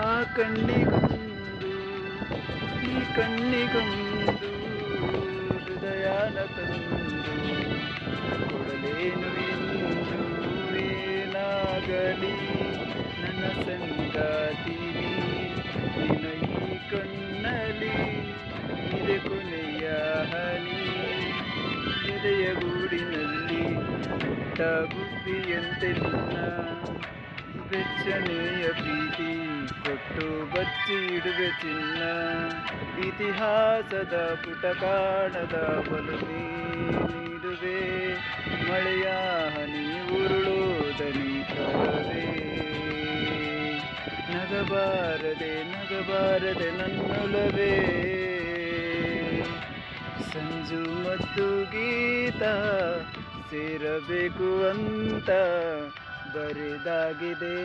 ಆ ಕಣ್ಣಿಗೊಂದು ಈ ಕಣ್ಣಿಗೊಂದು ಹೃದಯನ ತಂದು ಕೊಡಲೇನು ಎಂದು ಏನಾಗಲಿ ನನ್ನ ಸಂಗಾತಿ ನಿನ್ನ ಈ ಕಣ್ಣಲ್ಲಿ ಇದೆ ಕೊನೆಯ ಹನಿ ಎದೆಯ ಗೂಡಿನಲ್ಲಿ ಪುಟ್ಟ ಗುಬ್ಬಿಯಂತೆ ನಿನ್ನ ಬೆಚ್ಚನೆಯ ಪ್ರೀತಿ ಕೊಟ್ಟು ಬಚ್ಚಿ ಇಡುವೆ ಚಿನ್ನ ಇತಿಹಾಸದ ಪುಟ ಕಾಣದ ಬಲುವೆ ನೀಡುವೆ ಮಳೆಯ ಹನಿ ಉರುಳೋದನಿ ಕರವೇ ನಗಬಾರದೆ ನಗಬಾರದೆ ನನ್ನೊಲವೇ ಸಂಜು ಮತ್ತು ಗೀತ ಸೇರಬೇಕು ಅಂತ ಬರೆದಾಗಿದೆ.